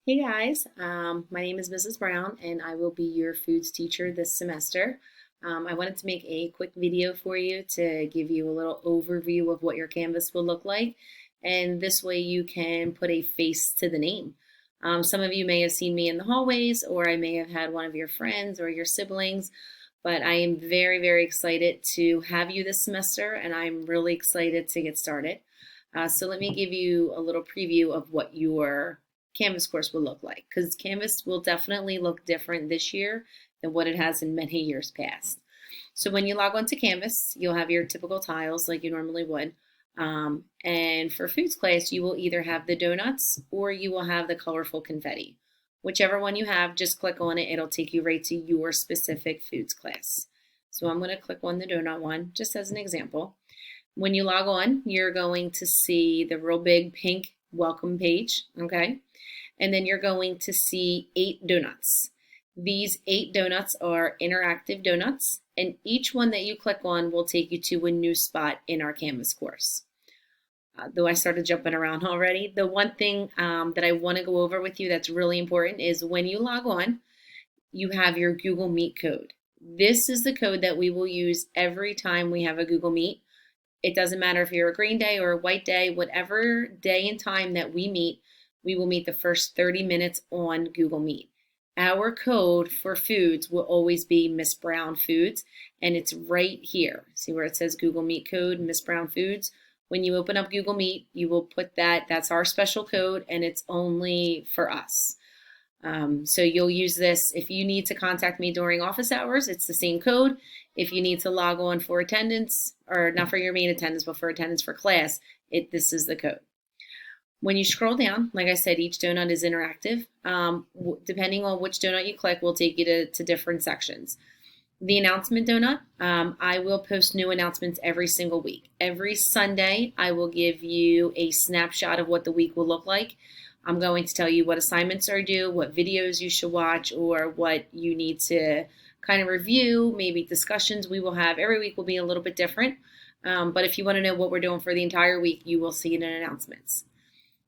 Hey guys, my name is Mrs. Brown and I will be your foods teacher this semester. I wanted to make a quick video for you to give you a little overview of what your Canvas will look like, and this way you can put a face to the name. Some of you may have seen me in the hallways, or I may have had one of your friends or your siblings, but I am very, very excited to have you this semester and I'm really excited to get started. So let me give you a little preview of what your Canvas course will look like, because Canvas will definitely look different this year than what it has in many years past. So when you log on to Canvas, you'll have your typical tiles like you normally would. And for foods class, you will either have the donuts or you will have the colorful confetti. Whichever one you have, just click on it. It'll take you right to your specific foods class. So I'm going to click on the donut one just as an example. When you log on, you're going to see the real big pink welcome page, okay? And then you're going to see 8 donuts. These 8 donuts are interactive donuts, and each one that you click on will take you to a new spot in our Canvas course. Though I started jumping around already, the one thing that I want to go over with you that's really important is when you log on, you have your Google Meet code. This is the code that we will use every time we have a Google Meet. It doesn't matter if you're a green day or a white day, whatever day and time that we meet, we will meet the first 30 minutes on Google Meet. Our code for foods will always be Miss Brown Foods, and it's right here. See where it says Google Meet code, Miss Brown Foods? When you open up Google Meet, you will put that's our special code, and it's only for us. So you'll use this if you need to contact me during office hours. It's the same code. If you need to log on for attendance, or not for your main attendance, but for attendance for class, this is the code. When you scroll down, like I said, each donut is interactive. Depending on which donut you click, will take you to different sections. The announcement donut, I will post new announcements every single week. Every Sunday, I will give you a snapshot of what the week will look like. I'm going to tell you what assignments are due, what videos you should watch, or what you need to kind of review, maybe discussions we will have. Every week will be a little bit different. But if you want to know what we're doing for the entire week, you will see it in announcements.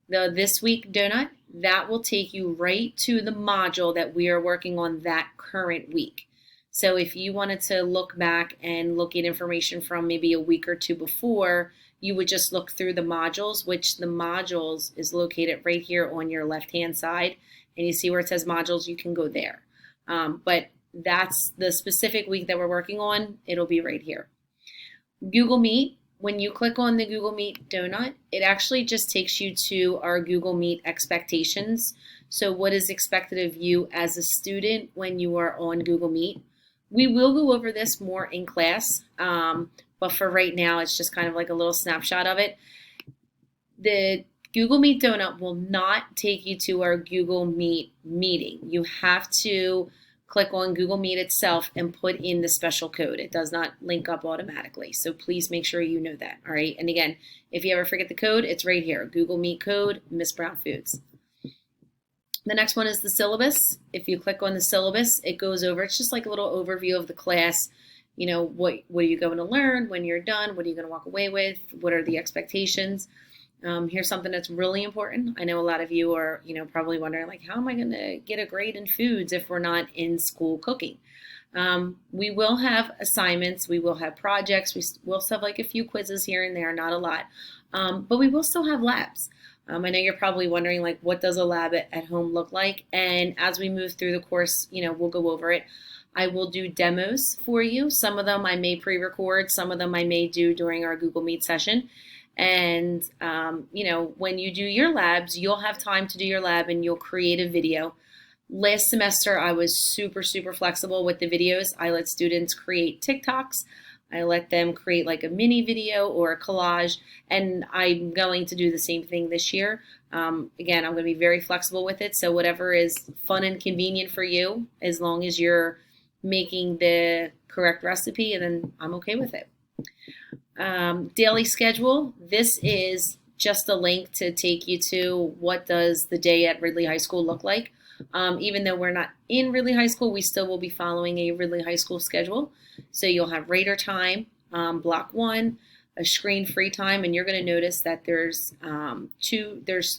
The This Week donut, that will take you right to the module that we are working on that current week. So if you wanted to look back and look at information from maybe a week or two before, you would just look through the modules, which the modules is located right here on your left-hand side. And you see where it says modules, you can go there. But that's the specific week that we're working on. It'll be right here. Google Meet, when you click on the Google Meet donut, it actually just takes you to our Google Meet expectations. So what is expected of you as a student when you are on Google Meet? We will go over this more in class, but for right now, it's just kind of like a little snapshot of it. The Google Meet donut will not take you to our Google Meet meeting. You have to click on Google Meet itself and put in the special code. It does not link up automatically. So please make sure you know that, all right? And again, if you ever forget the code, it's right here. Google Meet code, Miss Brown Foods. The next one is the syllabus. If you click on the syllabus, it goes over, it's just like a little overview of the class. You know, what are you going to learn when you're done? What are you going to walk away with? What are the expectations? Here's something that's really important. I know a lot of you are, probably wondering, like, how am I going to get a grade in foods if we're not in school cooking? We will have assignments. We will have projects. We'll still have like a few quizzes here and there, not a lot. But we will still have labs. I know you're probably wondering, like, what does a lab at home look like? And as we move through the course, we'll go over it. I will do demos for you. Some of them I may pre-record. Some of them I may do during our Google Meet session. And, when you do your labs, you'll have time to do your lab and you'll create a video. Last semester, I was super, super flexible with the videos. I let students create TikToks. I let them create like a mini video or a collage, and I'm going to do the same thing this year. Again, I'm going to be very flexible with it, so whatever is fun and convenient for you, as long as you're making the correct recipe, and then I'm okay with it. Daily schedule, this is just a link to take you to what does the day at Ridley High School look like. Even though we're not in Ridley High School, we still will be following a Ridley High School schedule. So you'll have Raider time, block 1, a screen free time, and you're going to notice that there's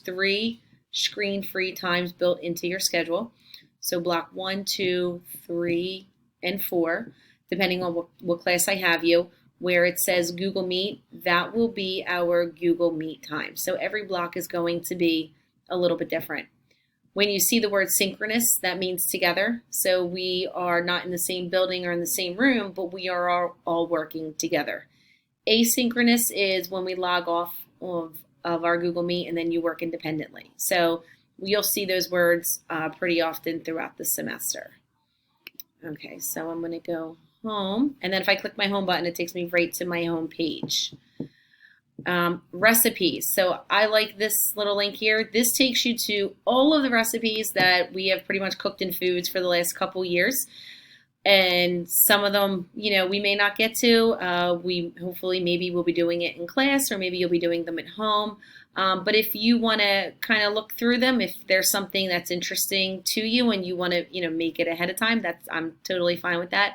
3 screen-free times built into your schedule. So block 1, 2, 3, and 4, depending on what class I have you. Where it says Google Meet, that will be our Google Meet time. So every block is going to be a little bit different. When you see the word synchronous, that means together. So we are not in the same building or in the same room, but we are all working together. Asynchronous is when we log off of our Google Meet and then you work independently. So you'll see those words pretty often throughout the semester. Okay, so I'm going to go home, and then if I click my home button, it takes me right to my home page. Recipes. So I like this little link here. This takes you to all of the recipes that we have pretty much cooked in foods for the last couple years. And some of them, we may not get to. We hopefully maybe we'll be doing it in class, or maybe you'll be doing them at home. But if you want to kind of look through them, if there's something that's interesting to you and you want to, make it ahead of time, I'm totally fine with that.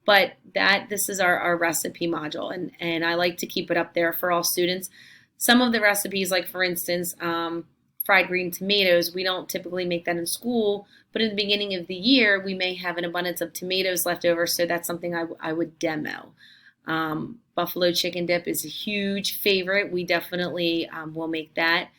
But this is our recipe module, and I like to keep it up there for all students. Some of the recipes, like for instance, fried green tomatoes, we don't typically make that in school, but in the beginning of the year, we may have an abundance of tomatoes left over, so that's something I would demo. Buffalo chicken dip is a huge favorite. We definitely will make that.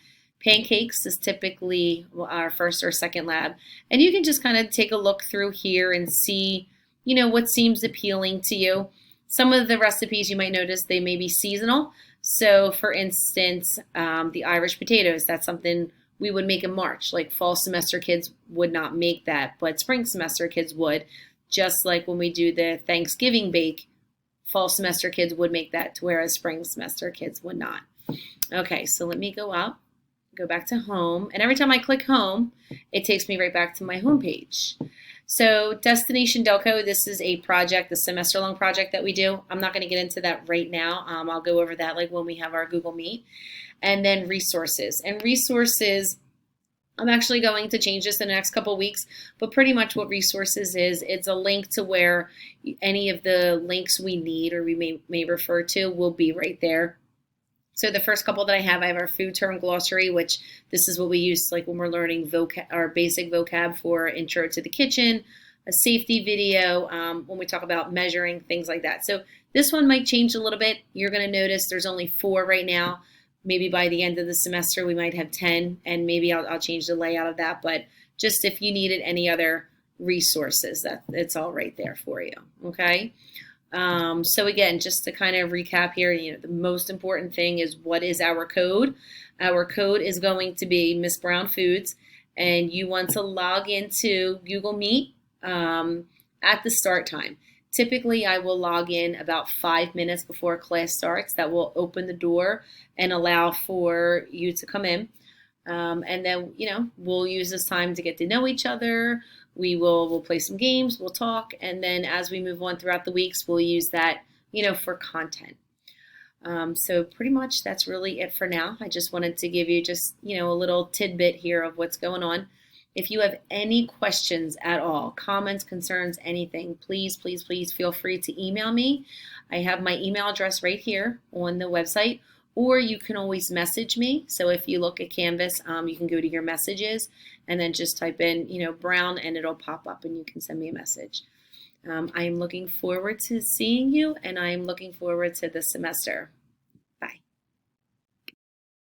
Pancakes is typically our first or second lab, and you can just kind of take a look through here and see what seems appealing to you. Some of the recipes you might notice, they may be seasonal. So for instance, the Irish potatoes, that's something we would make in March. Like fall semester kids would not make that, but spring semester kids would. Just like when we do the Thanksgiving bake, fall semester kids would make that, whereas spring semester kids would not. Okay, so let me go up, go back to home. And every time I click home, it takes me right back to my home page. So Destination Delco, this is a project, a semester-long project that we do. I'm not going to get into that right now. I'll go over that like when we have our Google Meet. And then resources. And resources, I'm actually going to change this in the next couple of weeks, but pretty much what resources is, it's a link to where any of the links we need or we may refer to will be right there. So the first couple that I have our food term glossary, which this is what we use like when we're learning our basic vocab for intro to the kitchen, a safety video, when we talk about measuring, things like that. So this one might change a little bit. You're going to notice there's only 4 right now. Maybe by the end of the semester, we might have 10, and maybe I'll change the layout of that. But just if you needed any other resources, it's all right there for you, okay? So again, just to kind of recap here, the most important thing is what is our code? Our code is going to be Miss Brown Foods, and you want to log into Google Meet at the start time. Typically, I will log in about 5 minutes before class starts. That will open the door and allow for you to come in. And then, we'll use this time to get to know each other. We'll play some games, we'll talk, and then as we move on throughout the weeks, we'll use that, for content. So pretty much that's really it for now. I just wanted to give you just, a little tidbit here of what's going on. If you have any questions at all, comments, concerns, anything, please, please, please feel free to email me. I have my email address right here on the website, or you can always message me. So if you look at Canvas, you can go to your messages and then just type in, Brown, and it'll pop up and you can send me a message. I am looking forward to seeing you, and I am looking forward to this semester.